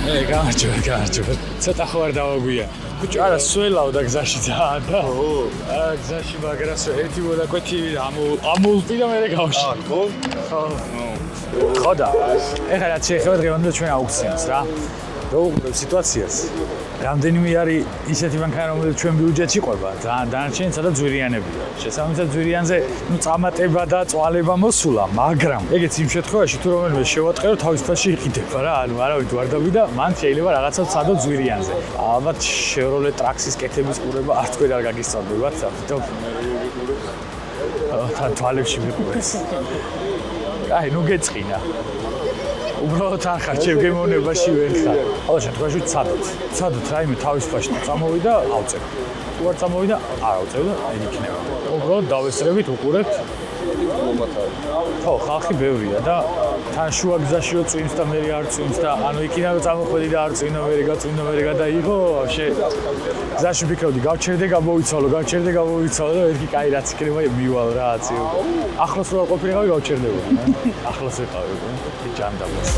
გამარჯობა. ცოტა ხო არ დავაგვია. ბიჭო, არა, სველავ და გზაში ძალიან და. გზაში მაგრას ერთი მოდაკვეთი ამულპი და მე გავში. ხო? ხო და. ეხლა რაც შეეხება დღევანდელ ჩვენ აუქციონს რა. რო უყურებ სიტუაციას. რამდენიმე არის ისეთი მანქანა, რომელიც ჩვენ ბიუჯეტში ყვება, დანარჩენი სადაც ძვირიანებია. შესაბამისად ძვირიანზე, წამატება და წვალება მოსულა, მაგრამ ეგეც იმ შემთხვევაში თუ რომელიმე შევატყერო თავის თვალში იყიდება რა, ანუ არავინ თუ არ დავიდა, მან შეიძლება რაღაცა ცადო ძვირიანზე. ალბათ Chevrolet Traxxas კეთების ყურება არ თქვენ არ გაგისწორდებათ, ამიტომ თან თვალებში მიყურეს. აი, ნუ გეწყინა. უბრალოდ არ ხარ ჩემგემოვნებაში ვერ ხარ. ყოველ შემთხვევაში ცადოთ რაიმე თავის თვალში წამოვიდა, ავწევ. თუ არ წამოვიდა, არ ავწევ და აი იქნება. უბრალოდ დავესწრებით, უყურებთ. ხო, ხალხი ბევრია და თან შუა გზაშიო წვიმს და მე არ წვიმს და ანუ იქიდან წამოხვედი და არ წვინა მე გადაიღო, ვაფშე გზაში ვფიქრობდი, გავჩერდე, გამოვიცვალო და ერთი კაი რაც იქნება მივალ რა აცი. ახლოს რო არ ყოფილიყავი გავჩერდებოდი, ახლოს ვიყავი, ჯანდაბას.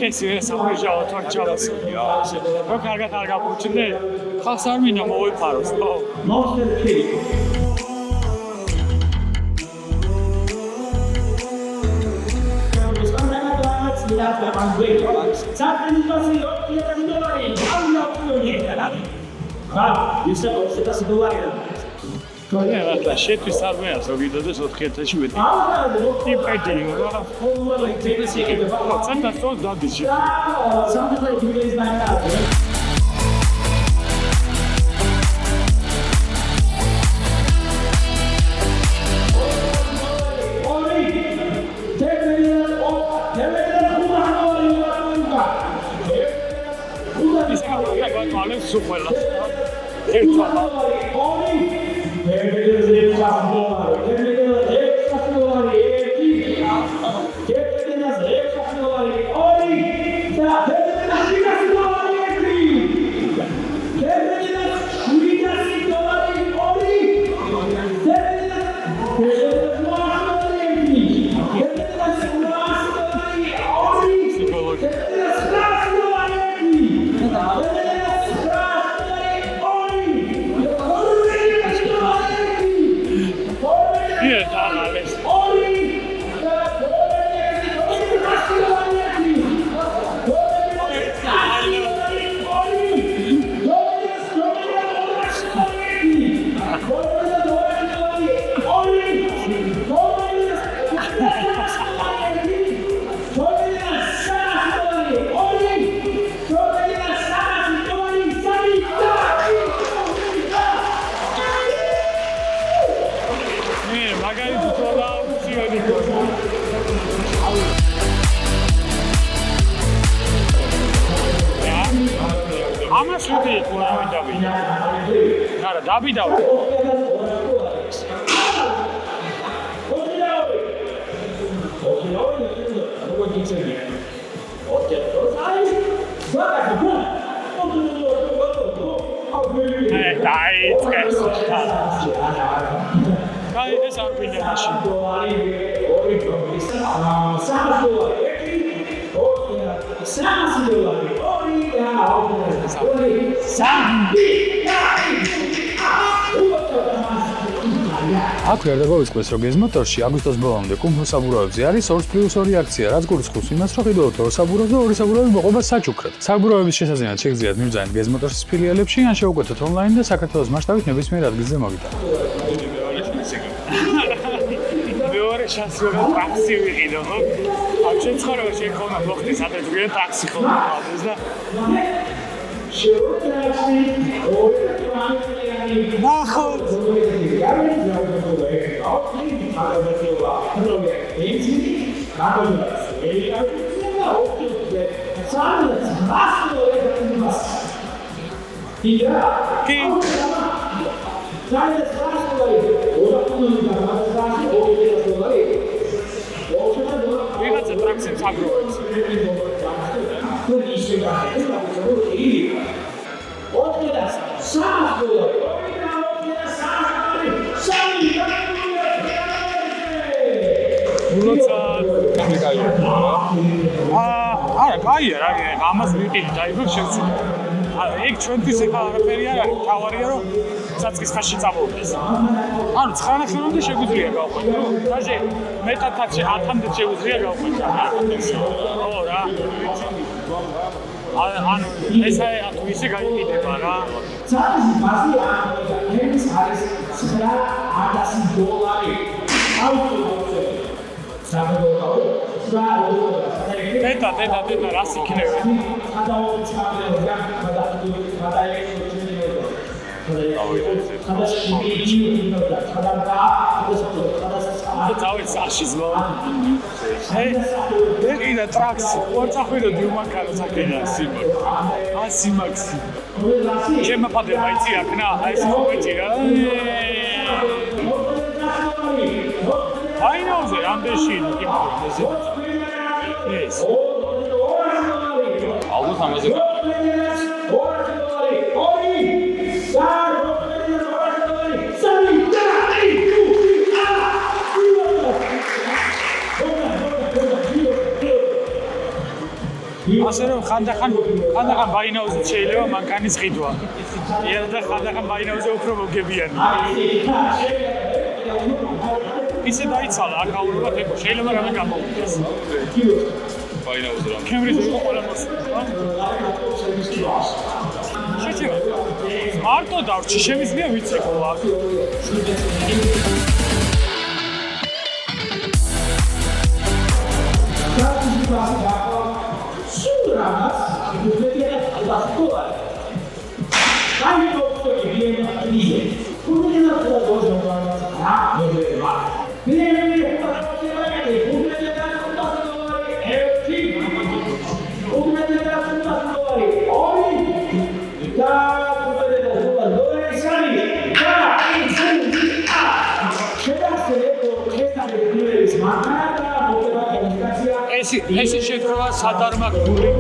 Kesiyor sapıcağı oturacağız. Yok karga bu içinde kasar mı ne oy paros. Kolega, šetri sarmea, so vidio da se odkreta čuvati. Ti pajte, sad na to dobiće. Super. Amas lu dei con Davide. Cara, Davide. Dai, scherzo. Dai, esatto, quindi აქვე არ დაგვიწყდეს რომ გეზმოტორში აგვისტოს ბოლომდე კუმფოსაბურავებზე არის 2+2 აქცია, რაც გულისხმობს იმას, რომ ყიდულობთ 2 საბურავს და 2 საბურავი მოყვება საჩუქრად. საბურავების შესაძლებლად შეგიძლიათ მივძანეთ გეზმოტორსის ფილიალებში, ან შევუკვეთოთ ონლაინ და საქართველოს მასშტაბით ნებისმიერ ადგილზე მოგიტანოთ. მეორე შანსი რომ ტაქსი ვიყიდო, ხო? ამ შემთხვევაში ხომ მოხდი სადაც ვიყიდო ტაქსი ხომ მოხდეს და ნახოთ ვიღაცა ტრაქსებს აგროვებს. $300. მარტივია რა, ამას ვიყიდით, აი ხო შევცვლი. ეგ ჩვენთვის ეხლა არაფერი არ არის, თავარია რომ საწყის ხაზში წამოვიდეს. ანუ 9:00-მდე შეგვიძლია გავყვეთ, რომ დაჟე მეტადაც 10-მდე შეგვიძლია გავყვეთ. ო რა. ანუ ესე თუ ისე გაიყიდება რა. საწყის ბაზია ეს არის $9,000. დედა რას იქნება? დავით საშიზმო. ეგ ტრაქს, ვარწახვიდო დიუმანკარო საკენა სიმაკ. სიმაქსი. ჩემმა ფადება იცი აქნა, აი ეს ხომეთი რა. ფაინალზე რამდენში იმყოფეს? ეს. ალბათ ამაზე ასე რომ ხანდახან ბაინაუზე შეიძლება მანქანის ყიდვა. და ხანდახან ბაინაუზე უფრო მოგებიანი. ისე დაიცალა აქ აულებად ეგ შეიძლება რამე გამოვიდეს. ბაინაუზე რა. კემბრიჯი იყო ყველა მოსულა. შეჭირა. მარტო დავრჩი შემიძლია ვიცეკო აქ. Ramas, biblioteca alla scuola. Dai dottori viene a dire, come che la tua cosa non deve fare. Viene a fare come che la tua cosa è qui. Come che la tua cosa è oggi. Da come che la tua cosa è sani. Da sani. C'è da essere questa che smagnata, poteva che la ეს შედგება სადარმაკული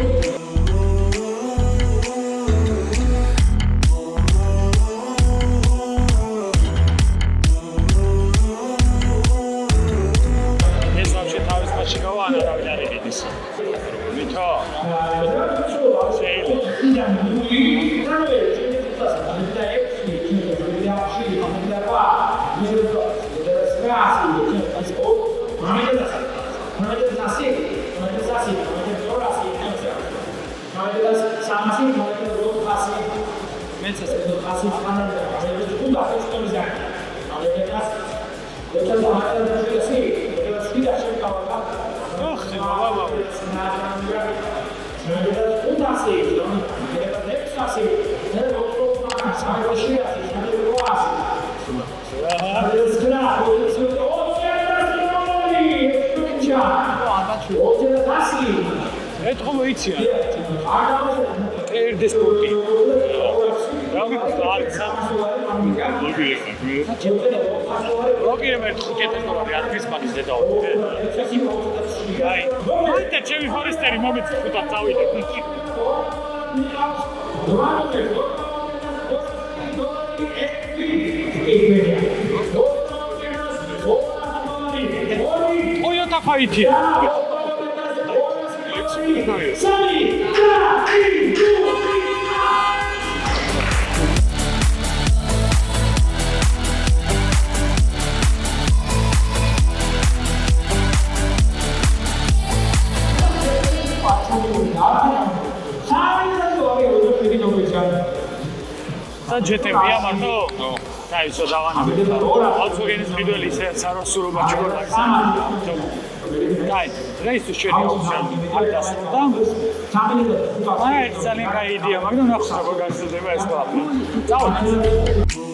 ეს ვაფშე თავის მასში გავა ან არავინ არ იყიდის მითო ეთქო მოიცია ერდეს პორტი რამე არის როკი მე $5,000 არის მაგის დედაობი აი მოიტა ჩემი ფორესტერი მომეც ხუთა წავიდე Toyota Fight. GTV-ა მარტო? აი, ისო დავანებე. Volkswagen-ის მიდელი საროსურობა ჩქოლაკს. აი, რეისის შენი ოფიციალური არ დასრულდა. აი, ძალიან კაი იდეა, მაგრამ ნახოთ როგორ გაგრძელდება ეს ყველაფერი. წავიდეთ.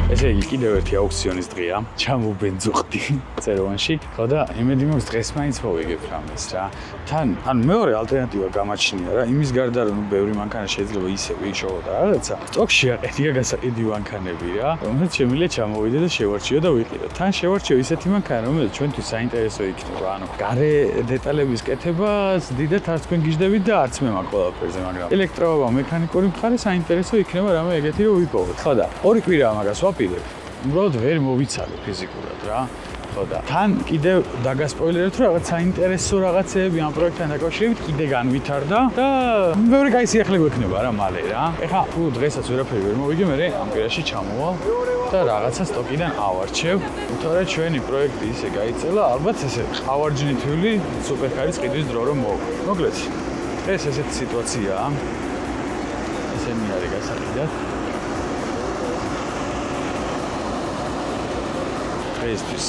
ესე იგი კიდევ ერთი აუქციონის დღეა, ჩამოვბენძუხდი წეროვანში. ხო და იმედი მაქვს დღეს მაინც მოვიგებ რამეს რა. თან მეორე ალტერნატივა გამაჩნია რა, იმის გარდა რომ ბევრი მანქანა შეიძლება ისევ იშოვო და რაღაცა. სტოკში აყეთია გასაყიდი მანქანები რა, რომელიც შემიძლია ჩამოვიდე და შევარჩიო და ვიყიდო. თან შევარჩიო ისეთი მანქანა, რომელიც ჩვენთვის საინტერესო იქნება. ანუ გარე დეტალების კეთებას დიდად არც თქვენ გიждდებით და არც მე მაგ ყველაფერზე, მაგრამ ელექტროობა, მექანიკური მხარე საინტერესო იქნება რამე ეგეთი რომ ვიპოვოთ. ხო და ორი კვირაა მაგას ვაპირებ. უბრალოდ ვერ მოვიცალე ფიზიკურად რა. ხო და თან კიდევ დაგასპოილერებ თუ რაღაც საინტერესო რაღაცეები ამ პროექტთან დაკავშირებით კიდე განვითარდა და ბევრი კაი სიახლე გვექნება რა მალე რა. ეხლა თუ დღესაც ვერაფერი ვერ მოვიგე, მე ამ კვირაში ჩამოვალ და რაღაცა სტოკიდან ავარჩევ. თორე ჩვენი პროექტი ისე გაიწელა, ალბათ ესე ხავარჯნითული სუპერკარის ყიდვის დრო რომ მოვა. მოკლედ ეს ესეთი სიტუაციაა. ესენი არის გასაყიდად. დღეისთვის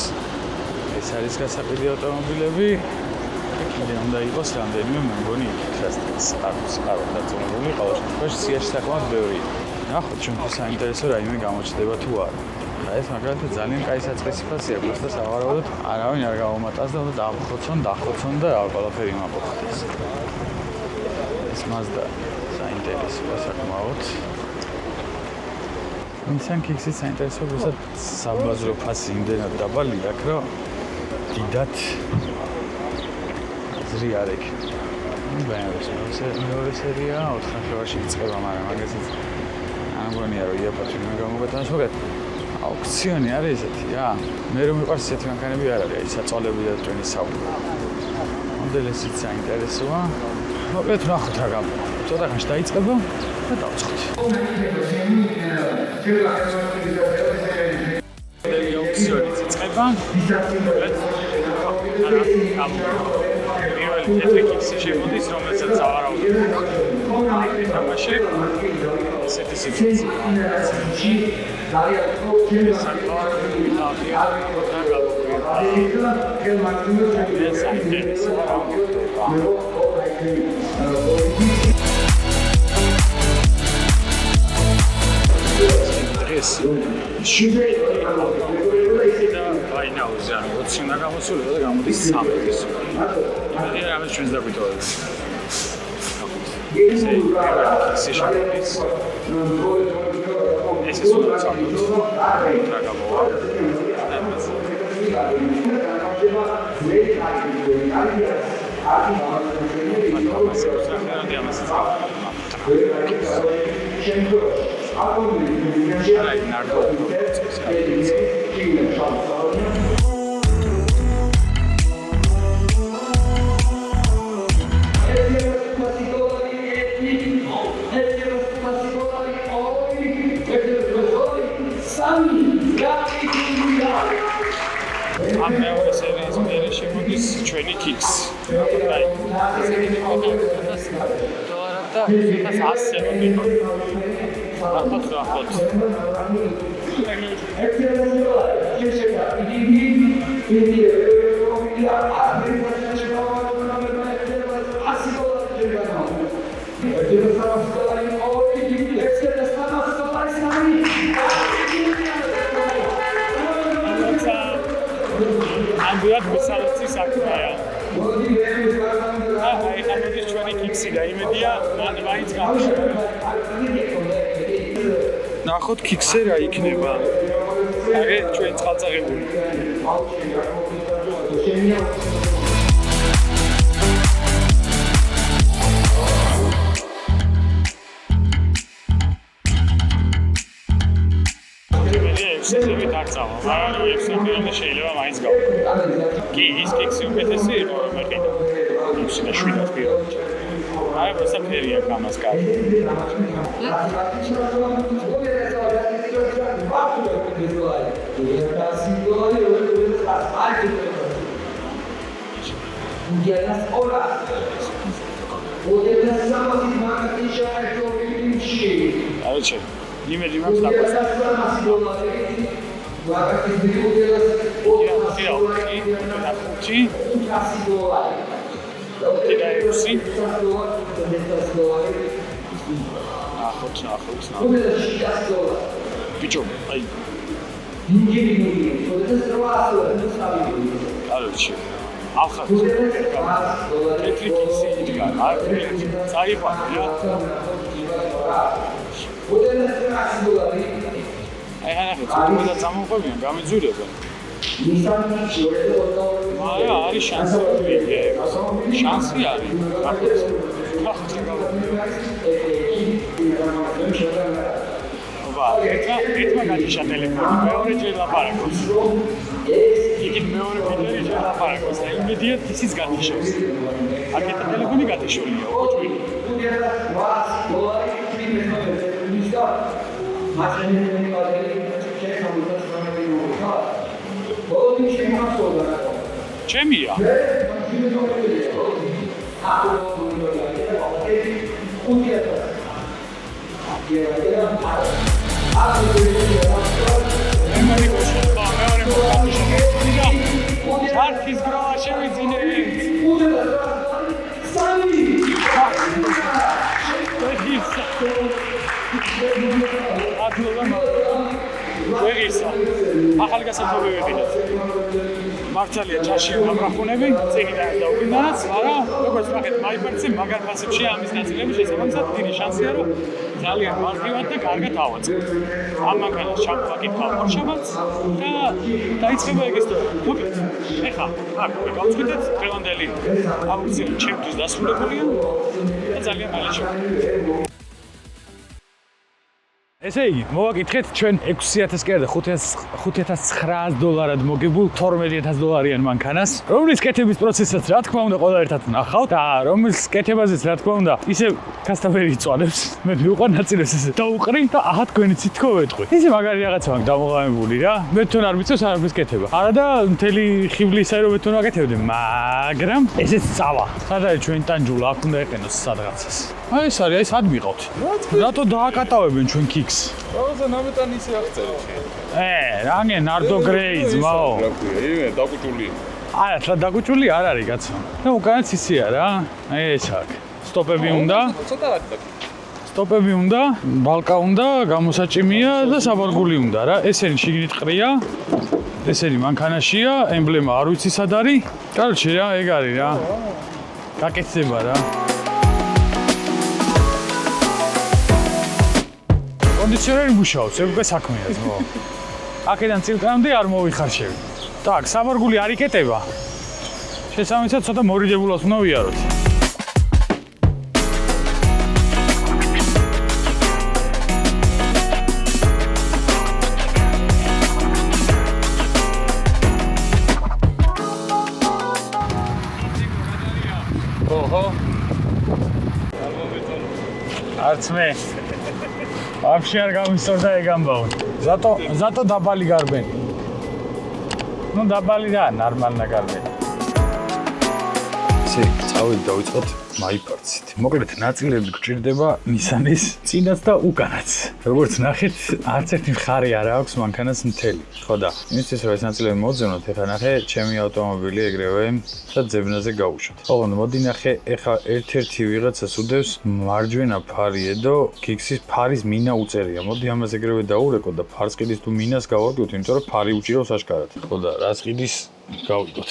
ეს არის გასაყიდი ავტომობილები. კიდე უნდა იყოს რამდენიმე მე მგონი იქ არ უნდა წონებული ყოველ შემთხვევაში სიაში საკმაოდ ბევრი. ნახოთ ჩვენთვის საინტერესო რაიმე გამოჩნდება თუ არა. ეს მაგალითად ძალიან კაი საწყისიფასია, просто სავარაუდოდ არავინ არ გავუმატას და უნდა დახოცონ და რა ყველაფერი იმაპოხდეს. ეს Mazda საინტერესოა საკმაოდ. Nissan Kicks-ი საინტერესოა, просто საბაზრო ფასი იმდენად დაბალი აქვს, რომ დიდად ზრი არ ექნება. მეორე სერია 4 ნახევარში იწყება, მაგრამ მაგასაც არ მგონია რომ იაფად ვინმე გამოგატანოს. მოკლედ აუქციონი არის ესეთი რა. მე რომ მიყვარს ესეთი მანქანები არ არის, აი საწოლები და ტრენის საუბარი. მოდელისიც საინტერესოა. მოკლედ ნახოთ რა გამოვა. ცოტა ხანში დაიწყება და დავწყოთ. მოდელი აუქციონი იწყება. პირველი თეთრი Kicks-ი შემოდის, რომელსაც სავარაუდოდ თამაში ესეთი ვაინაუზე ანუ 20 უნდა გამოსულიყო და გამოდის 13-ის. იმედი რამე ჩვენს დაგვიტოვებს. ესე Kicks-ი შემოდის. ეს ის უნდა წავიდოს. რა გამოვა? ამ მეორე სერიის მერე შემოდის ჩვენი Kicks. აი, ესეთი და ეს ასე მოდიქო. ახოთ. ამგვარად მისალოცი საქმეა. აი, ამოდის ჩვენი Kicks-ი და იმედია, მაინც გავშევ. ნახოთ Kicks-ი რა იქნება. აი, ჩვენ წყალწაღებული. შეიძლება დაგწავა, მაგრამ ექსპერიმენტი შეიძლება მაინც გავაკეთო. კი, ის Kicks-ი უკეთესი იყო მეყიდა. ისე და შვიდად პირველად. აი, просто ფერია გამას კარგი. Короче, იმედი მაქვს დაგვასწავლე. Picho, ahí. Короче, ახლა თეთრი Kicks-ი იდგა. წაიყვან, რა. აი, ახლა ცოტა წამოყვებიან, გამიძურებენ. მაგრამ არის შანსი, შანსი არის. აბა, ერთმა გადიშა ტელეფონი, მეორე ჯერ ლაპარაკობს. იქით მეორე ფიტერი შეაფარაკოს და იმედიათ ისიც გათიშოს. აქეთ ტელეფონი გათიშულია, ოჭვილი. ჩემია. Artis groșevi ține. ვეღისა ახალგაზრდობებიდან მართალია ჩაში ამრახუნები წინიდან დაუგინდანაც მაგრამ როგორც ნახეთ მაიპერცი მაგარ ფასებში ამის ნაწილები შესაბამისად დიდი შანსია რომ ძალიან მარტივად და კარგად ავაწყოთ ამ მანქანას ჩავაკითხა ორშაბათს და დაიწყება ეგ ისტორია მოკლედ ეხლა აქ გავწყვეტეთ დღევანდელი აუქციონი ჩემთვის დასრულებულია და ძალიან მალე შევხვდებით ესე იგი, მოვაკითხეთ ჩვენ 6000 კი არა $5,900 მოგებულ $12,000 მანქანას, რომლის კეთების პროცესსაც რა თქმა უნდა ყველა ერთად ნახავთ და რომლის კეთებაზეც რა თქმა უნდა ისე კასტამერი იწვანებს. მე მივყვან ნაწილებს ესე დაუყრი და აჰა თქვენიც ითქო ვეთქვი. ისე მაგარი რაღაცა მაქვს დამოღამებული რა. მე თვითონ არ ვიცავს არაფერს კეთება. არა და მთელი ხიბლი ისე რომ მე თვითონ ვაკეთებდი, მაგრამ ესეც წავა. სადაა ჩვენ ტანჯულა აქ უნდა ეყენოს სადღაცას. აი ეს არის, აი სად მიყავთ? რატო დააკატავებენ ჩვენ კიქს? რაღაცა ნამეტანი ისე აღწერეთ. რანგე ნარდო გრეიზ მაო. იმე დაკუჭული. არა, რა დაკუჭული არ არის კაცო. და უკანაც ისეა რა. ეს აქ. სტოპები უნდა. ცოტა არის და. სტოპები უნდა, ბალკა უნდა, გამოსაჭიმია და საბარგული უნდა რა. ესენი შიგნით ყრია. ესენი მანქანაშია, ემბლემა არ ვიცი სად არის. კაროჩე რა, ეგ არის რა. გაკეთდება რა. კონდიციონერი მუშაობს, ეგ უკვე საქმეა ზო. აქედან წილკანამდე არ მოვიხარშევი. так, საბარგული არ იკეტება. შესაბამისად ცოტა მორიდებულად უნდა ვიაროთ. ოჰო. არც მე вообще არ გამისწორდა ეგ ამბავი. ზატო დაბალი გარბენი. ну დაბალი რა, ნორმალნა გარბენი. ისე წავით დავიწყოთ მაიპარცით. მოკლედ ნაწილები გვჭირდება Nissan-ის წინაც და უკანაც. როგორც ნახეთ, არც ერთი მხარე არ აქვს მანქანას მთელი. ხო და იმისთვის რომ ეს ნაწილები მოვძებნოთ, ეხლა ნახე, ჩემი ავტომობილი ეგრევე და ძებნაზე გავუშვათ. ოღონდ მოდი ნახე, ეხლა ერთ-ერთი ვიღაცას უდევს მარჯვენა ფარი ედო, კიქსის ფარის მინა უწერია. მოდი ამას ეგრევე დაურეკოთ და ფარს ყიდის თუ მინას გავარკვევთ, იმიტომ რომ ფარი უჭირავს აშკარად. ხო და რას ყიდის გავიგოთ.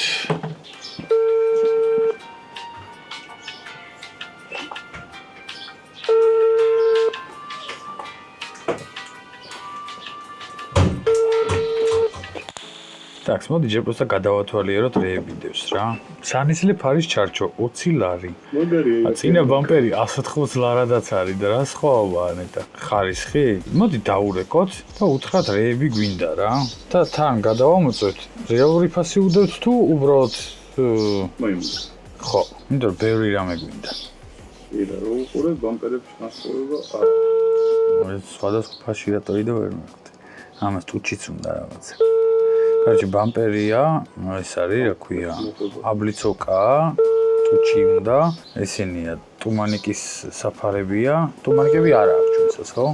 так, მოდი ჯერ просто გადავათვალიეროთ რეები დევს რა. სანისლე ფარის ჩარჩო 20 ლარი. მაგარია. წინა ბამპერი 180 ლარადაც არის და რა სხვაობაა ნეტა. ხარისხი? მოდი დაურეკოთ და უთხრათ რეები გვინდა რა. და თან გადავამოწევთ. რეალური ფასი უდევთ თუ უბრალოდ ხო, იმიტომ რომ ბევრი რამე გვინდა. იდა რო უყურე ბამპერების განსხვავება ეს სხვადასხვა ფასი რატოი და ვერ მივხვდი. ამას ტუჩიც უნდა რაღაცა. короче, ბამპერია, ეს არის, რა ქვია, აბლიცოკაა, ტუჩი უნდა, ესენია, ტუმანიკის საფარებია, ტუმანიკები არა აქვს ჩვენსაც, ხო?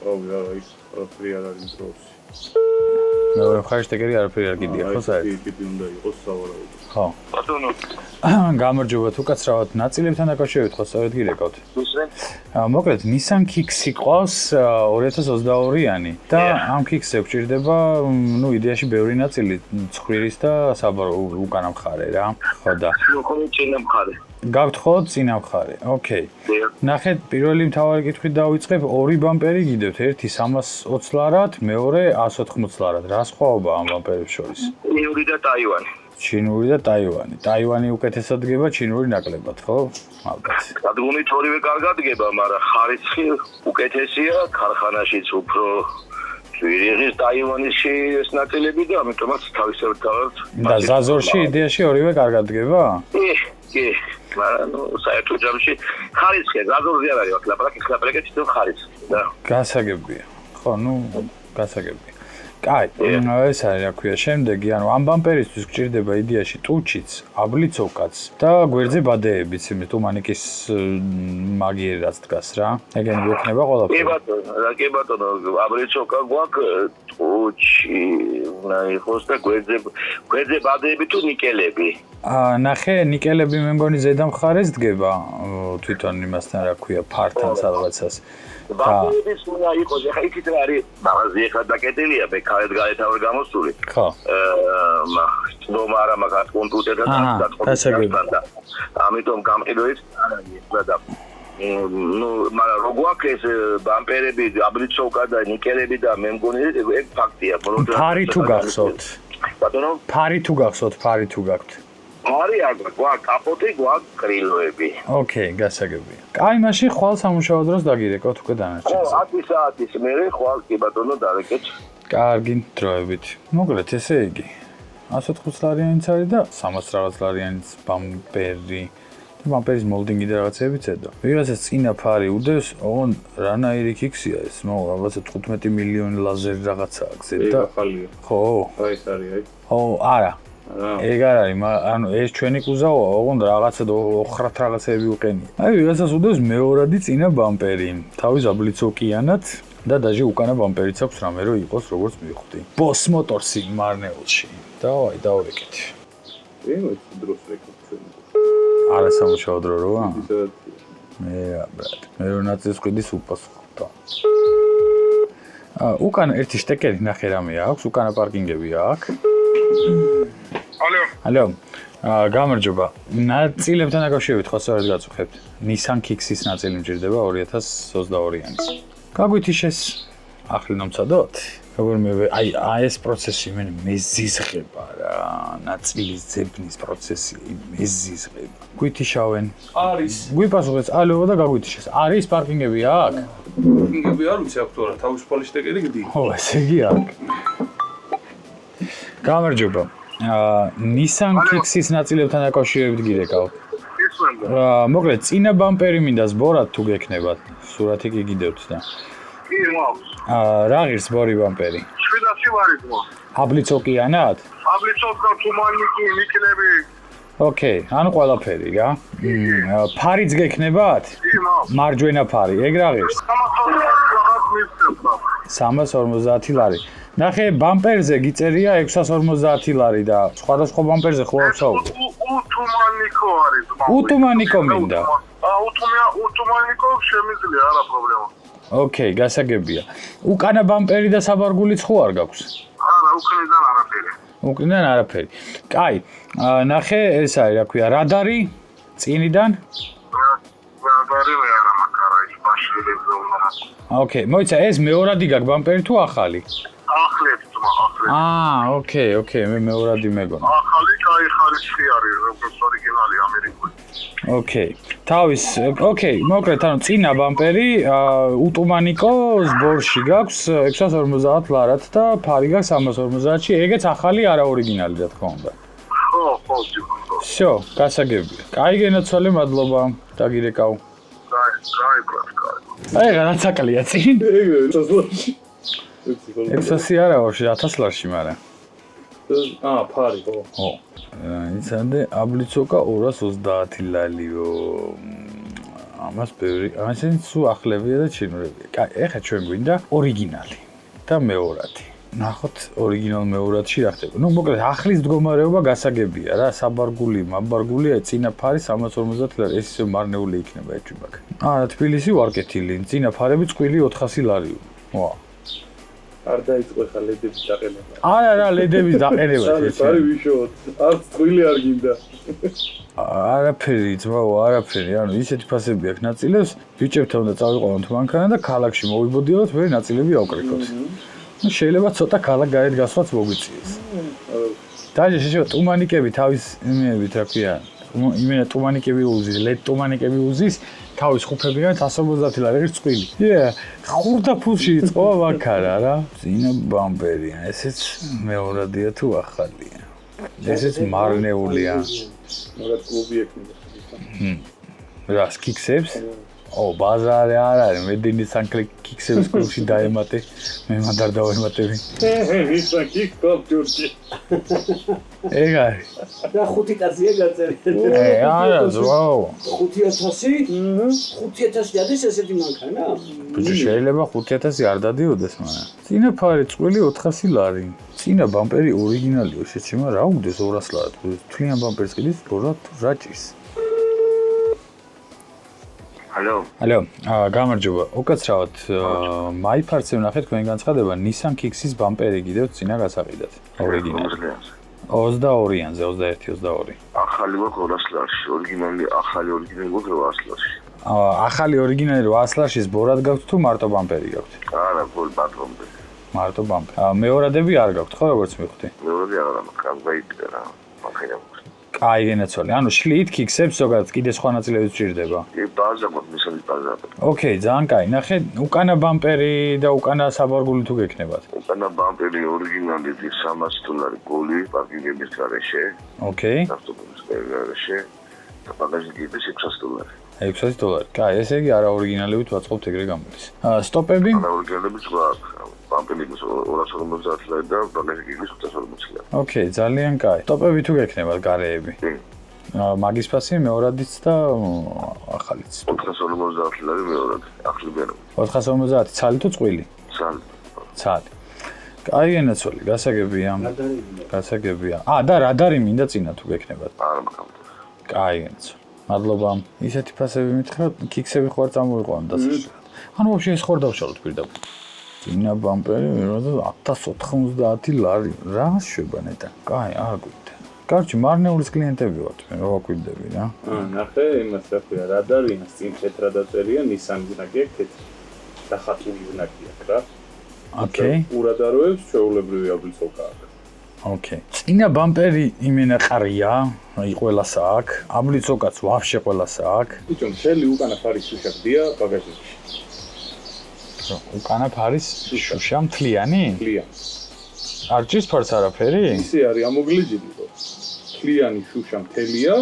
რავი, არა, ის არაფერი არ არის დროსი. მეორე მხარეს ტეკერი არაფერი არ გიდია, ხო საერთოდ? კიდე უნდა იყოს სავარაუდო. ხო. ბატონო. გამარჯობა, თუ კაცრავად ნაწილებთან დაკავშირებით ხო სწორედ გირეკავთ? მოკლედ, Nissan Kicks-ი ყავს 2022-იანი და ამ Kicks-ზე გვჭირდება, ну, იდეაში ბევრი ნაწილი, ცხვირის და უკანა მხარე რა. ხო და. მოკლედ წინა მხარე. გაქვთ ხო წინა მხარე? ოკეი. ნახეთ, პირველი მთავარი კითხვით დავიწყებ, ორი ბამპერი გიდევთ, ერთი 320 ლარად, მეორე 180 ლარად. რა სხვაობაა ამ ბამპერებს შორის? ჩინური და ტაივანი. ჩინური და ტაივანი. ტაივანი უკეთესად დგება, ჩინური ნაკლებად, ხო? ალბათ. დადგმით ორივე კარგად დგება, მაგრამ ხარისხი უკეთესია, ქარხანაშიც უფრო ვირიღის ტაივანში ეს ნაწილები და ამიტომაც თავისებურად და ზაზორში იდეაში ორივე კარგად დგება? კი, მაგრამ საერთო ჯამში ხარისხი, ზაზორზე არ არის ლაპარაკი თვითონ ხარისხი და გასაგებია. ხო, გასაგებია. კაი, ეს არის რა ქვია, შემდეგი, ანუ ამ ბამპერისთვის გჭირდება იდეაში ტუჩიც, აბლიცოვკაც და გვერდზე ბადეებიც, იმის ტუმანიკის მაგიერი რაც დგას რა. ეგენი გვექნება ყველაფერი. კი ბატონო, აბლიცოვკა გვაქვს, ტუჩი, უნდა იყოს და გვერდზე ბადეები თუ ნიკელები. ნახე, ნიკელები მე მგონი ზედა მხარეს დგება თვითონ იმასთან რა ქვია, ფართან სადღაცას. ბადეების უნდა იყოს, ეხლა იქით რა არის, მაღაზი ეხლა დაკეტილია, მე გარეთ არ გამოსული. ხო. ნომა არა მაგას კომპიუტერთან დასაგებია. ამიტომ გამყიდვით არ არის და მაგრამ რო გვაქვს ეს ბამპერები, აბლიცოვკა და ნიკელები და მე მგონი ეგ ფაქტია. ფარი თუ გახსოვთ? ბატონო? ფარი თუ გახსოვთ, ფარი თუ გაქვთ? ფარი არ გვაქვს, კაპოტი გვაქვს, კრილოები. ოკეი, გასაგებია. კაი, მაშინ ხვალ სამუშაო დროს დაგირეკავთ უკვე დანარჩენს. ხო, 10 საათის მერე ხვალ კი ბატონო დავეკეთ. კარგი დროებით. მოკლედ ესე იგი 180 ლარიანიც არის და 300 რაღაც ლარიანიც ბამპერი. ბამპერის მოლდინგი და რაღაცებიც ედო. ვიღაცას წინა ფარი უდევს, ოღონ რანაირი ქიქსია ეს, რაღაცა 15 მილიონი ლაზერი რაღაცაა გზეთ და ხალია. ხო. აი ეს არის, აი. ო, არა. ეგ არ არის, ანუ ეს ჩვენი კუზავია, ოღონდ რაღაცა ოხრათ რაღაცები უყენია. აი ვიღაცას უდევს მეორადი წინა ბამპერი, თავის აბლიცოვკიანად და დაჟე უკანა ბამპერიც აქვს რამე რო იყოს როგორც მივხვდი. Boss Motors-ი მარნეულში. დავაი, დავეკეთ. ეს დროს რეკორდს. არა სამუშაო დრო როა? ისედაც. მე რო ნაწილს ყიდის უპასუხო. უკანა ერთი შტეკერი ნახე რამე აქვს, უკანა პარკინგები აქვს. ალო. გამარჯობა. ნაწილებთან დაკავშირებით ხო სწორად გაწუხებთ? Nissan Kicks-ის ნაწილი მჭირდება 2022-იანის. გაგვითიშეს ახლი მომცადოთ? როგორ მე ეს პროცესი მეზიზღება რა, ნაწილის ძებნის პროცესი მეზიზღება. გვითიშავენ. არის. გვიპასუხეთ ალო და გაგვითიშეს. არის პარკინგები აქ? პარკინგები არ ვიცი აქვს რა, თავისუფალი შტეკერი გდი. ხო, ესე იგი აქ. გამარჯობა. Nissan Kicks-ის ნაწილებთან დაკავშირებით გირეკავ. მოკლედ, წინა ბამპერი მინდა ზბორად თუ გექნებათ. სურათი კი გიდევთ და. კი, მაქვს. რა ღირს ბორი ბამპერი? 700 ვარით მაქვს. აბლიცოვკიანად? აბლიცოვკა, თუმანიკი, ნიკლები. ოკეი, ანუ ყველაფერი რა. ფარიც გექნებათ? კი, მაქვს. მარჯვენა ფარი, ეგ რა ღირს? 350 ლარი. ნახე, ბამპერზე გიწერია 650 ლარი და სხვადასხვა ბამპერზე ხო ვსაუბრობ? უთუმანიკო არის. უთუმანიკო მინდა. უთუმანიკო შემიძლია, არა პრობლემა. ოკეი, გასაგებია. უკანა ბამპერი და საბარგულიც ხო არ გაქვს? არა, უკანიდან არაფერი. უკანიდან არაფერი. კაი, ნახე, ეს არის, რა ქვია, რადარი წინიდან? რადარი მე არა მაგარა ის ბაშილებზე უნდა. ოკეი, მოიცა, ეს მეორადი გაქვს ბამპერი თუ ახალი? ახლებს ახლებს. ოკეი, მე მეორადი მეგონა. ახალი კაი ხარისხი არის, როგორც ორიგინალი ამერიკული. ოკეი. ოკეი, მოკლედ, ანუ წინა ბამპერი უტუმანიკო ზბორში გაქვს 650 ლარად და ფარი გაქვს 350-ში, ეგეც ახალი არა ორიგინალი რა თქმა უნდა. ხო. всё, გასაგებია. კაი გენაცვალე, მადლობა. დაგირეკავ. კაი, ბრატ. აი, განაცაკლია წინ. ეგრე 600 ლარში. 600 არა, 1000 ლარში, მაგრამ. ფარი ხო. ხო. იცანდე აბლიცოვკა 230 ლალიო. ამას ბევრი, ამასენ სულ ახლებია და ჩინურებია. კაი, ეხლა ჩვენ გვინდა ორიგინალი და მეორადი. ნახოთ ორიგინალ მეორადში რა ხდება. მოკლედ ახლის მდგომარეობა გასაგებია რა, საბარგული, მაბარგულია, წინა ფარი 350 ლარი, ეს ისე მარნეული იქნება ეჭვბაქ. თბილისი ვარკეთილი, წინა ფარები წყვილი 400 ლარიო. ვა. არ დაიწყო ხა ლედების დაყენება. არა, ლედების დაყენება შეჭი. ფარი ვიშოთ. არც წყვილი არ გინდა. არაფერი, ძმაო, არაფერი. ანუ ისეთი ფასები აქვს ნაწილებს, ბიჭებთან უნდა წავიყვანოთ მანქანა და ქალაქში მოვიბოდიოთ, მე ნაწილები ავკრიფოთ. შეიძლება ცოტა ქალაქ გარეთ გასვლაც მოგვიწიეს. დაჟე შეიძლება ტუმანიკები თავის იმენებით რა ქვია, იმენა ტუმანიკები უზის, ლედ ტუმანიკები უზის თავის ხუფებიდან 150 ლარი წყვილი. ხურდა ფულში იწყო ვაქარა რა. ძინა ბამპერია, ესეც მეორადია თუ ახალია. ესეც მარნეულია. მაგრამ კლუბი ექნება. რა სკიქსებს? ბაზარი არ არის, მე დინის ანკლი კიქსების კლუბში დაემატე, მე მანდარ დავემატები. ისა კიქ კოპტურკი. ეგ არის. და 5 კაცია გაწერილი. არა, ზვაო. 5000? 5000 დადის ესეთი მანქანა? ბიჭო, შეიძლება 5000 არ დადიოდეს, მაგრამ წინა ფარი წყვილი 400 ლარი. წინა ბამპერი ორიგინალიო, შეჩემა რა უგდეს 200 ლარი. თლიან ბამპერს ყიდის 200 რაჭის. ალო, გამარჯობა. უკაცრავად, მაიფარცე ვნახეთ თქვენი განცხადება, Nissan Kicks-ის ბამპერი კიდევ წინა გასაყიდათ. ორიგინალი. 22-იანზე, 21-22. ახალი გვაქვს 200 ლარში, ორიგინალი გვაქვს 800 ლარში. ახალი ორიგინალი 800 ლარშის ბორად გაქვთ თუ მარტო ბამპერი გაქვთ? არა, ბამპერი. მარტო ბამპერი. მეორადები არ გაქვთ, ხო, როგორც მივხვდი? მეორადი არა, მაგრამ გაიგდა რა. მანქანა გვაქვს. კაი გენაცვალე. ანუ შლით Kicks-ებს ზოგადად კიდე სხვა ნაწილები სჭირდება. ბაზა გვაქვს, მისალის ბაზა. ოკეი, ძალიან კაი. ნახე, უკანა ბამპერი და უკანა საბარგული თუ გექნებათ. უკანა ბამპერი ორიგინალი 300 დოლარი გოლი, პარკინგების გარეშე. ოკეი. ავტობუსის გარეშე. და ბაგაჟი 600 დოლარი. 600 დოლარი. კაი, ესე იგი არა ორიგინალებით ვაწყობთ ეგრე გამოდის. სტოპები? არა ორიგინალებით გვაქვს. ბამპერების 250 ლარი და ბაგაჟის 540 ლარი. ოკეი, ძალიან კაი. სტოპები თუ გექნებათ გარეები? მაგის ფასი მეორადიც და ახალიც. 450 ლარი მეორადი, ახლებიანო. 450 ცალი თუ წყვილი? ცალი. ცალი. კაი გენაცვალე, გასაგებია. გასაგებია. და რადარი მინდა წინა თუ გექნებათ? არა მაგამდე. კაი გენაცვალე. მადლობა. ისეთი ფასები მითხრა, Kicks-ები ხوار წამოვიყვანოთ დასაშრად. ანუ ვაფშე ეს ხوار დავშალოთ პირდაპირ. წინა ბამპერი 1090 ლარი. რა შვება ნეტა? კაი, არ გვიდა. კარჩი, მარნეულის კლიენტები ვართ, მე რა ვაკვირდები რა. ნახე, იმას რა ქვია, რადარიანს წინ თეთრად დაწერია, Nissan ბუნაკი აქვს თეთრი. დახატული ბუნაკი აქვს რა. ოკეი. ურადაროებს ჩვეულებრივი აბლიცოვკა აქვს. ოკეი. წინა ბამპერი იმენა ყრია, ყველასა აქვს. აბლიცოვკაც ვაფშე ყველასა აქვს. ბიჭო, მთელი უკანა ფარის შუშა გდია ბაგაჟში. უკანა ფარის შუშა მთლიანი? მთლიანი. არ ჭირს ფარს არაფერი? ისე არის ამოგლეჯილი რომ მთლიანი შუშა მთელია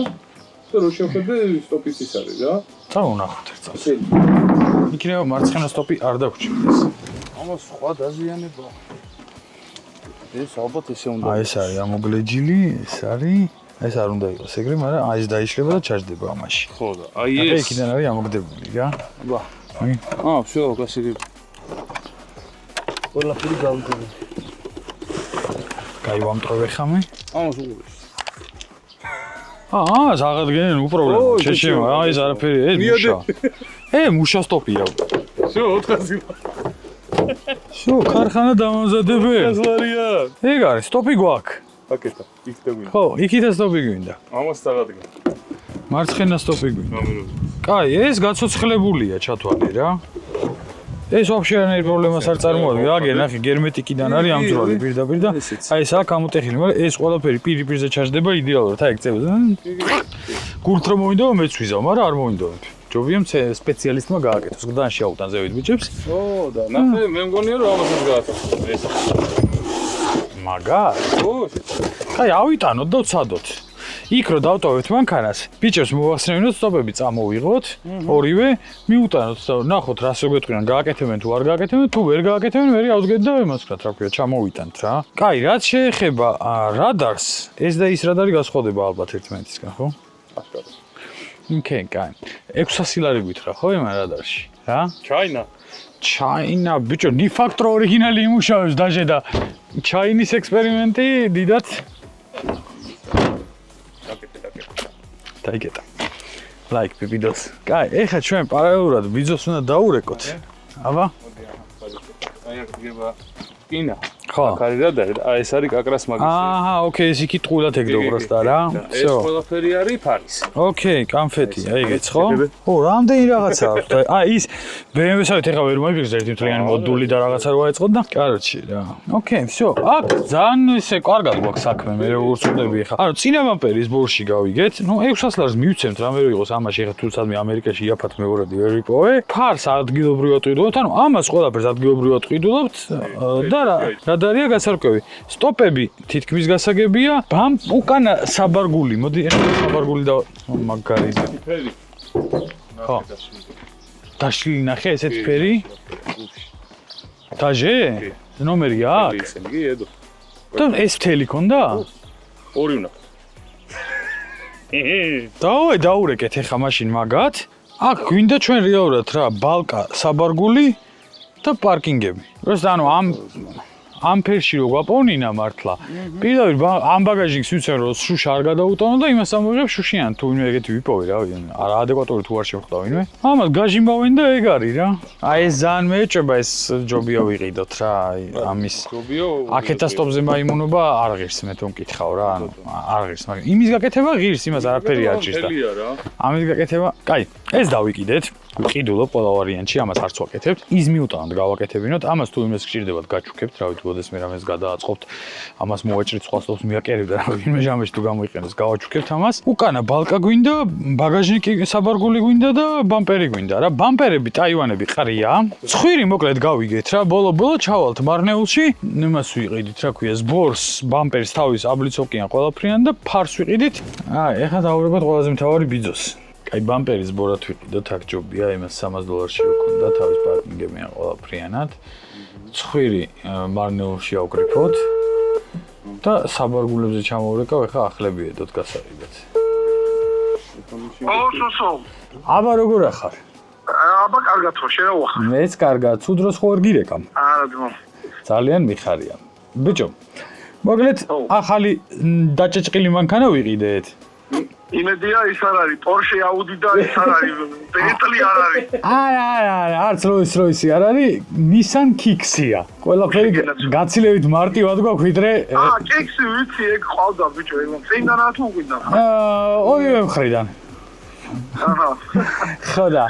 და რო შევხედე სტოპის ის არის რა. წავნახოთ ერთ წელს. იქნება მარცხენა სტოპი არ დაგვრჩილდეს. ამას სხვა დაზიანება. ეს ალბათ ესე უნდა. ეს არის ამოგლეჯილი, ეს არის ეს არ უნდა იყოს ეგრე, მაგრამ ეს დაიშლება და ჩაჯდება ამაში. ხო და აი ეს ეს იქიდან არის ამოგდებული რა. აბა. всё, კლასიკი. ყველაფერი გავიგები. კაი, ვამტყევე ხამე? ამას უყურეს. ზაღადგენ უპრობლემა. შეშემა, ეს არაფერი, ეს მუშა. მუშა სტოპია. всё, 400 всё, ქარხანა დამამზადებელ. ლარია. ეგ არის, სტოპი გვაქვს. აკეთა, იქ დაგვინდა. ხო, იქითაც სტოპი გვინდა. ამას წაღადგენ. მარცხენა სტოპი გვინდა. გამერო. კაი, ეს გაცოცხლებულია ჩათვალე რა. ეს ვაფშე არანაირ პრობლემას არ წარმოადგენს. აგე, ნახე, გერმეტიკიდან არის ამძვრალი პირდაპირ და აი ეს აქ ამოტეხილი, მაგრამ ეს ყველაფერი პირზე ჩაჯდება იდეალურად. აი ეგ წევს. გურთ რომ მოინდომა მეც ვიზავ, მაგრამ არ მოინდომებ. ჯობია სპეციალისტმა გააკეთოს. გდან შეაუტან ზევით ბიჭებს. ო და ნახე, მე მგონია რომ ამასაც გააცნო. ეს. მაგარ? ო, კაი, ავიტანოთ და ვცადოთ. იქ რო დავტოვებთ მანქანას, ბიჭებს მოვახსნევინოთ სტოპები წამოვიღოთ, ორივე მიუტანოთ და ნახოთ რა შეგვეთქვიან, გააკეთებენ თუ არ გააკეთებენ, თუ ვერ გააკეთებენ, მე ავდგეთ და იმას ვქნათ, რა ქვია, ჩამოვიტანთ რა. კაი, რაც შეეხება რადარს, ეს და ის რადარი გასხვავდება ალბათ ერთმანეთისგან, ხო? აშკარა. ოკეი, კაი. 600 ლარი გვითხრა, ხო, იმ რადარში, რა? ჩაინა, ბიჭო, ნიფაქტრო ორიგინალი იმუშავებს დაჟე და ჩაინის ექსპერიმენტი დიდად დაიგეთა. ლაიქ პიპიდოს. კაი, ეხლა ჩვენ პარალელურად ვიზოს უნდა დაურეკოთ. აბა? აი აქ დგება კინა. ხო. აქ არის რადარი, ეს არის კაკრას მაგისი. აჰა, ოკეი, ეს იქით ყულად ეგდო პროსტა რა. ეს ყველაფერი არის ფარის. ოკეი, კანფეტი, აიგეც ხო? ო, რამდენი რაღაცა აქვს და ის BMW-სავით ეხა ვერ მოიფიქრე ერთი მთლიანი მოდული და რაღაცა რო აეწყოთ და კაროჩი რა. ოკეი, всё. აქ ძალიან ისე კარგად გვაქვს საქმე, მე როგორ ვწოდები ეხა. ანუ წინა ბამპერის ბორში გავიგეთ. ნუ 600 ლარს მივცემთ, რამე რო იყოს ამაში ეხა თუ სადმე ამერიკაში იაფად მეორადი ვერ ვიპოვე. ფარს ადგილობრივად ვყიდულობთ, ანუ ამას ყველაფერს ადგილობრივად ვყიდულობთ და რადარია გასარკვევი. სტოპები თითქმის გასაგებია. უკანა საბარგული, მოდი საბარგული და მაგარი. ხო. დაშლილი ნახე ესეთი ფერი? დაჟე? ნომერი აქვს? ისინი ედო. და ეს მთელი ქონდა? ორი უნდა. დაურეკეთ ეხა მაშინ მაგათ. აქ გვინდა ჩვენ რეალურად რა, ბალკა, საბარგული და პარკინგები. просто ანუ ამ ფერში რო გვაპოვნინა მართლა. პირდაპირ ამ ბაგაჟინგს ვიცენ რომ შუშა არ გადაუტანო და იმას ამოიღებ შუშიან თუ ვინმე ეგეთი ვიპოვე რა, არა ადეკვატური თუ არ შევხვდა ვინმე. ამას გაჟიმბავენ და ეგ არის რა. აი ეს ძალიან მეეჭება ეს ჯობია ვიყიდოთ რა, აი ამის. ჯობიო. აქეთა სტოპზე მაიმუნობა არ ღირს მე თუ მკითხავ რა, ანუ არ ღირს, მაგრამ იმის გაკეთება ღირს, იმას არაფერი არ ჭირს და. ამის გაკეთება, კაი, ეს დავიკიდეთ. ვიყიდულობ ყველა ვარიანტში, ამას არც ვაკეთებთ. ის მიუტანოთ გავაკეთებინოთ, ამას თუ იმას გჭირდებათ გაჩუქებთ, რავით, ბოდეს მე რამეს გადააწყობთ. ამას მოვაჭრით სხვა სტოპს მიაკერებ და რა ვინმე ჟამეში თუ გამოიყენოს, გავაჩუქებთ ამას. უკანა ბალკა გვინდა, ბაგაჟნიკი საბარგული გვინდა და ბამპერი გვინდა რა. ბამპერები ტაივანები ყრია. ცხვირი მოკლედ გავიგეთ რა, ბოლო-ბოლო ჩავალთ მარნეულში. იმას ვიყიდით, რა ქვია, სბორს, ბამპერს თავის აბლიცოკიან ყველაფრიან და ფარს ვიყიდით. ეხლა დავურებოთ ყველაზე მთავარი ბიძოს. აი ბამპერის ბორად ვიყიდოთ, აქ ჯობია, იმას $300 ვქონდა, თავის პარკინგებიან ყველაფრიანად. ცხვირი მარნეულში ავკრიფოთ და საბარგულებზე ჩამოვრეკავ, ეხლა ახლები ედოთ გასარიგეთ. სოსო. აბა როგორ ახარ? აბა კარგად ხო, შენ რა ვახარ? მეც კარგად, თუ დროს ხო ვერ გირეკამ. არა ძმო. ძალიან მიხარია. ბიჭო, მოკლედ ახალი დაჭეჭყილი მანქანა ვიყიდეთ. იმედია ის არ არის Porsche, Audi და ის არ არის Bentley არ არის. არა, არც Rolls-Royce არ არის, Nissan Kicks-ია. ყველაფერი გაცილებით მარტივად გვაქვს ვიდრე Kicks-ი ვიცი, ეგ ყავდა ბიჭო, წინდანაა თუ უკიდნა? ორივე მხრიდან. აჰა. ხო და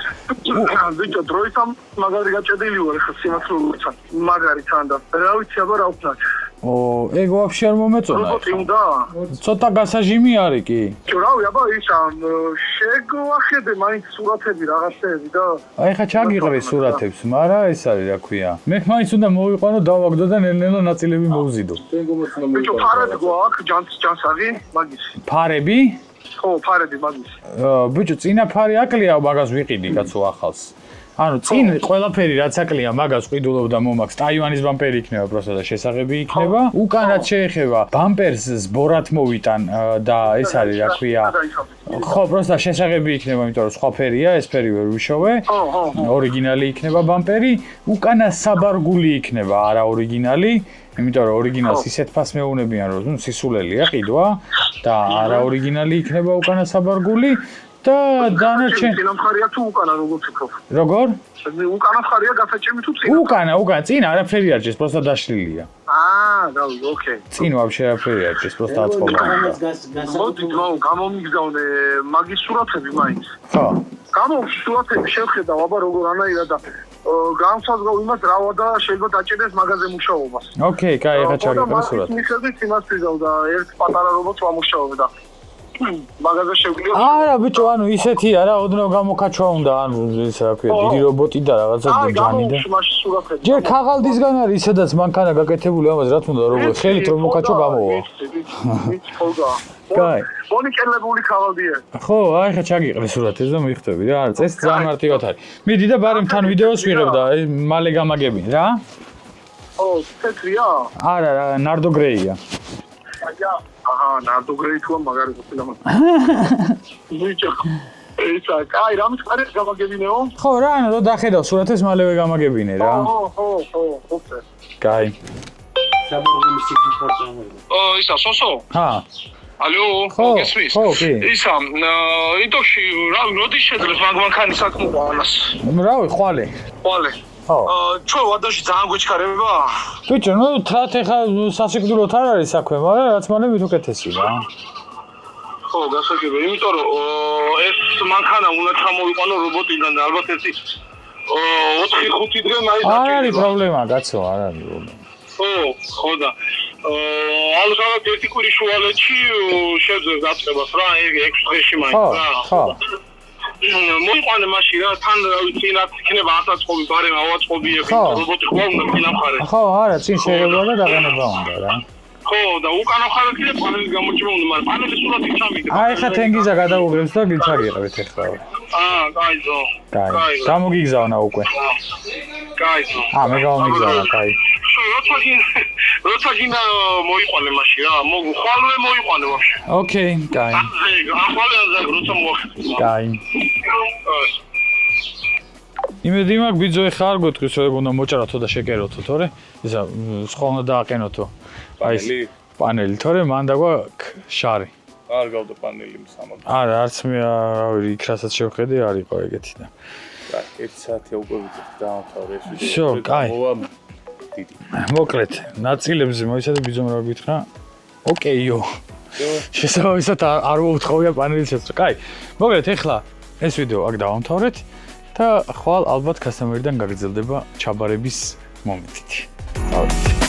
ბიჭო, დროისამ მაგარი გაჭედილი ვარ ხა სიმართლეობთან. მაგარი თან და რა ვიცი აბა რა ვქნათ. ეგ ვაფშე არ მომეწონა. რობოტი უნდა? ცოტა გასაჟიმი არის კი. რავი, აბა ისა შეგვახედე მაინც სურათები რაღაცეები და აი ხა ჩაგიყრე სურათებს, მაგრამ ეს არის რა ქვია. მე მაინც უნდა მოვიყვანო დავაგდო და ნელ-ნელა ნაწილები მოვზიდო. ბიჭო, ფარები გვაქვს, ჯანსაღი, მაგის. ფარები? ხო, ფარები მაგის. ბიჭო, წინა ფარი აკლია, მაგას ვიყიდი კაცო ახალს. ანუ წინ ყველაფერი რაც აკლია მაგას ვყიდულობ და მომაქვს ტაივანის ბამპერი იქნება პროსტა და შესაღები იქნება. უკანაც შეეხება ბამპერს ზბორად მოვიტან და ეს არის რა ქვია. ხო, პროსტა შესაღები იქნება, იმიტომ რომ სხვა ფერია, ეს ფერი ვერ ვიშოვე. ორიგინალი იქნება ბამპერი, უკანა საბარგული იქნება, არა ორიგინალი. იმიტომ რომ ორიგინალს ისეთ ფას მეუნებიან რომ სისულელია ყიდვა და არა ორიგინალი იქნება უკანა საბარგული. და დანარჩენ წინა მხარია თუ უკანა როგორ ვფიქრობ? როგორ? უკანა მხარია გასაჭიმი თუ წინა? უკანა, წინ არაფერი არ ჭირს, პროსტა დაშლილია. რავი, ოკეი. წინ ვაფშე არაფერი არ ჭირს, პროსტა აწყობა. მოდი, გამომიგზავნე მაგის სურათები მაინც. ხო. სურათები შევხედავ, აბა როგორ ანაირად და განსაზღვრავ იმას რავა და შეიძლება დაჭერდეს მაღაზიაზე მუშაობას. ოკეი, კაი, ახლა ჩაგიყრა სურათი. მიხედვით იმას ვიზავ და ერთ პატარა რობოტს ვამუშავებ და მაღაზია შეგვიძლია. არა ბიჭო, ანუ ისეთი არა, ოდნავ გამოკაჩვა უნდა, ანუ ეს რა ქვია, დიდი რობოტი და რაღაცა ჯანი და. ჯერ ქაღალდისგან არის ისედაც მანქანა გაკეთებული, ამას რა თქმა უნდა, როგორ ხელით რომ მოკაჩვა გამოვა. კაი. მონიკელებული ქაღალდია. ხო, აი ხა ჩაგიყრე სურათებს და მიხვდები რა, არა, ეს ძალიან მარტივად არის. მიდი და ბარემ თან ვიდეოს ვიღებ და მალე გამაგებინ რა. ო, თეთრია? არა, ნარდო გრეია. აჰა, ნარდო გრეი თუ მაგარი ყოფილა მაგ. ბიჭო, ისა, კაი, რამის ყარი გამაგებინეო? ხო რა, ანუ რო დახედავ სურათებს მალევე გამაგებინე რა. ხო. კაი. ისა, სოსო? ჰა. ალო, გესმის? ხო, კი. ისა, ინტოში, რავი, როდის შეძლებს მაგ მანქანის საქმე ყანას? რავი, ხვალე. ხო. ჩვენ ვადაში ძალიან გვეჩქარება? ბიჭო, ნუ თრათ ეხა სასიკვდილოდ არ არის საქმე, მაგრამ რაც მალე მით უკეთესი რა. ხო, გასაგებია, იმიტომ რომ ეს მანქანა უნდა ჩამოვიყვანო რობოტიდან და ალბათ ერთი 4-5 დღე მაინც არ არის პრობლემა, კაცო, არ არის პრობლემა. ხო და ალბათ ერთი კვირი შუალედში შეძლებს დაწყებას რა, 6 დღეში მაინც რა. ხო. მოიყვანე მაშინ რა, თან წინ რაც იქნება ათაწყობი, ბარემ ავაწყობიები, რობოტი ხო უნდა წინ ამხარე. ხო, არა, წინ შეიძლება და დაყენება უნდა რა. ხო, და უკანა ხარაკია პანელის გამოჩება უნდა, მაგრამ პანელის სულაც ჩამიგდა. აი ხა თენგიზა გადაუგრებს და გიცარიერებით ეხლა. კაიო. კაი. გამოგიგზავნა უკვე. კაიო. მე გამომიგზავნა, კაი. როცა გინდა მოიყვანე მაშინ რა, ხვალვე მოიყვანე ვაფშე. ოკეი, კაი. ახვალე როცა მოახერხე. კაი. იმედი მაქვს ბიძო ეხა არ გვეთქვის რომ უნდა მოჭრათო და შეკეროთო, თორე ისა სხვა უნდა დააყენოთო. აი პანელი, თორე მან დაგვა შარი. არ გავდა პანელი სამად. არა, არც მე რავი, იქ რასაც შევხედე არ იყო ეგეთი და. კაი, 1 საათი უკვე ვიწევთ დაამთავრე ეს ვიდეო. შო, კაი. დიდი. მოკლედ, ნაწილებზე მოიცადე ბიძომ რა გითხრა. ოკეიო. შესაძლოა არ მოუთხოვია პანელის შეცვლა. კაი. მოკლედ, ეხლა ეს ვიდეო აქ დავამთავრეთ და ხვალ ალბათ კასტომერიდან გაგრძელდება ჩაბარების მომენტით. დავით.